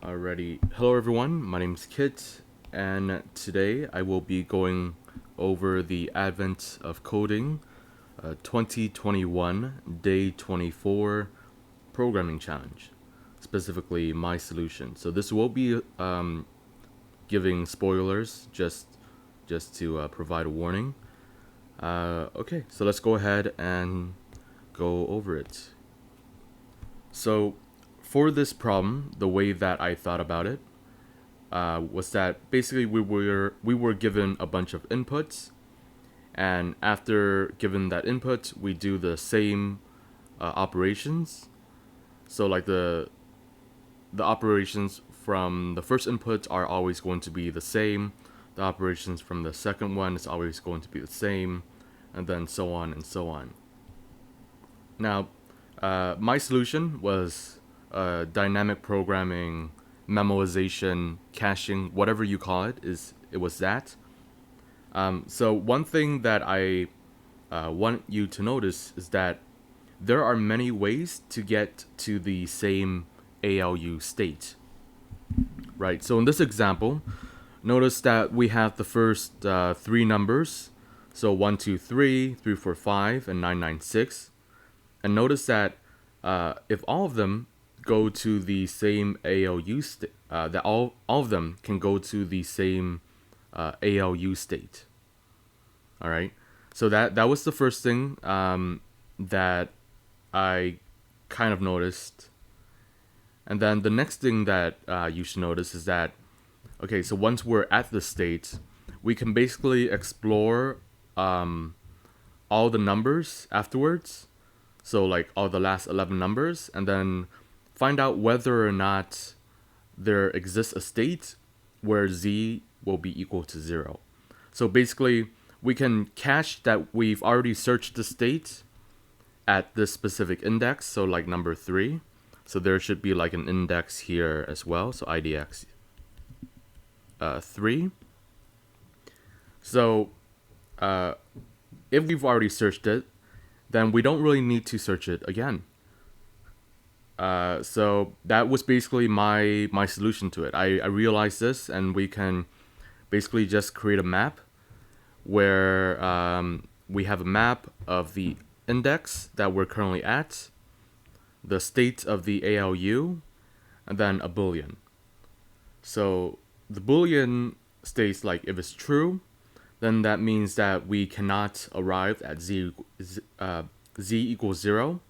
Alrighty. Hello everyone, my name is Kit, and today I will be going over the Advent of Coding 2021 Day 24 Programming Challenge, specifically my solution. So this will be giving spoilers just to provide a warning. Okay, so let's go ahead and go over it. So for this problem, the way that I thought about it was that basically we were given a bunch of inputs, and after given that input, we do the same operations. So like the operations from the first input are always going to be the same. The operations from the second one is always going to be the same, and then so on and so on. Now, my solution was dynamic programming, memoization, caching, whatever you call it. It was that. So one thing that I want you to notice is that there are many ways to get to the same ALU state, right? So in this example, notice that we have the first three numbers, so 1, 2, 3, 3, 4, 5, and 996. And notice that if all of them go to the same ALU state, that all of them can go to the same ALU state. All right. So that was the first thing that I kind of noticed. And then the next thing that you should notice is that, okay, so once we're at the state, we can basically explore all the numbers afterwards. So like all the last 11 numbers, and then find out whether or not there exists a state where z will be equal to 0. So basically, we can cache that we've already searched the state at this specific index, so like number 3. So there should be like an index here as well, so IDX 3. So if we've already searched it, then we don't really need to search it again. So that was basically my solution to it. I realized this, and we can basically just create a map where we have a map of the index that we're currently at, the state of the ALU, and then a boolean. So the boolean states like if it's true, then that means that we cannot arrive at z equals 0.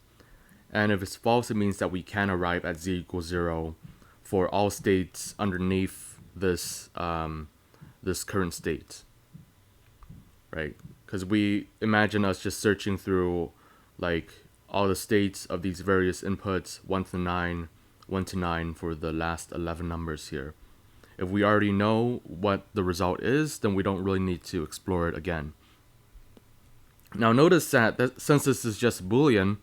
And if it's false, it means that we can arrive at z equals 0 for all states underneath this this current state, right? Because we imagine us just searching through like all the states of these various inputs, 1 to 9, 1 to 9 for the last 11 numbers here. If we already know what the result is, then we don't really need to explore it again. Now notice that since this is just Boolean,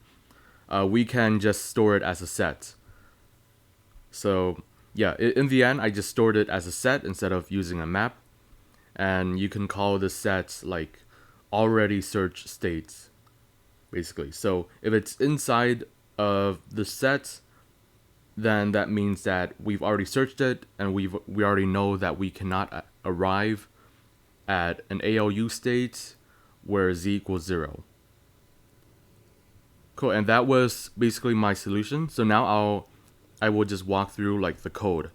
we can just store it as a set. So yeah, in the end, I just stored it as a set instead of using a map. And you can call this set like already searched states, basically. So if it's inside of the set, then that means that we've already searched it, and we already know that we cannot arrive at an ALU state where z equals 0. Cool, and that was basically my solution. So now I will just walk through like the code.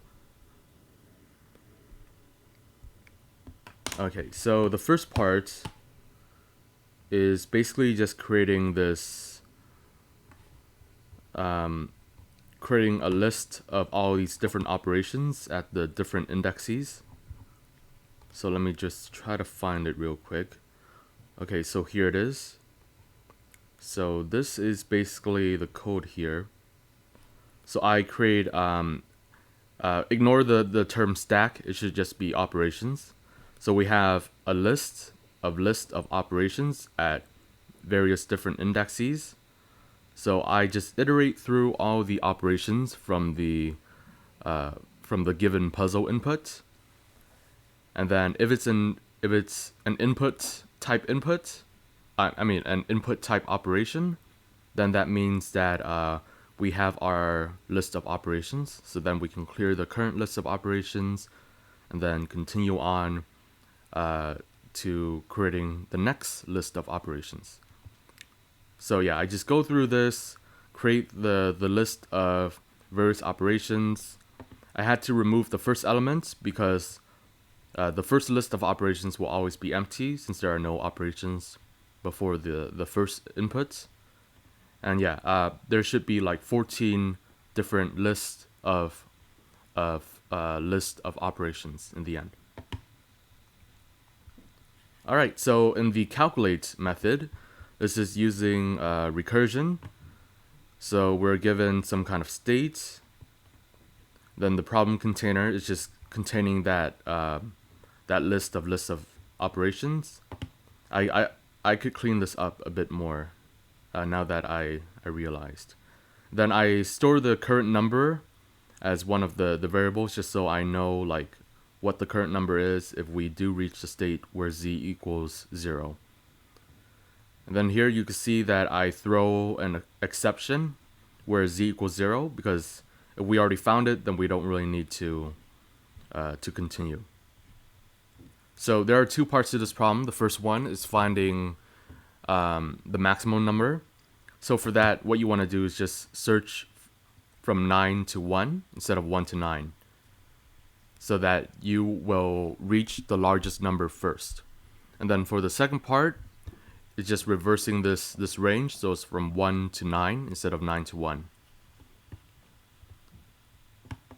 Okay, so the first part is basically just creating this creating a list of all these different operations at the different indexes. So let me just try to find it real quick. Okay, so here it is. So this is basically the code here. So I create ignore the term stack. It should just be operations. So we have a list of operations at various different indexes. So I just iterate through all the operations from the given puzzle input. And then if it's an input type input, I mean an input type operation, then that means that we have our list of operations. So then we can clear the current list of operations and then continue on to creating the next list of operations. So yeah, I just go through this, create the list of various operations. I had to remove the first element because the first list of operations will always be empty since there are no operations before the first input. And yeah, there should be like 14 different lists of list of operations in the end. All right, so in the calculate method, this is using recursion. So we're given some kind of state. Then the problem container is just containing that list of operations. I could clean this up a bit more now that I realized. Then I store the current number as one of the variables just so I know like what the current number is if we do reach the state where z equals 0. And then here you can see that I throw an exception where z equals 0 because if we already found it, then we don't really need to continue. So there are two parts to this problem. The first one is finding the maximum number. So for that, what you want to do is just search from 9 to 1 instead of 1 to 9, so that you will reach the largest number first. And then for the second part, it's just reversing this range, so it's from 1 to 9 instead of 9 to 1.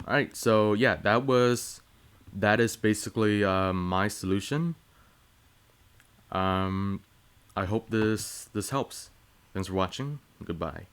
Alright, so yeah, that is basically my solution. I hope this helps. Thanks for watching. Goodbye.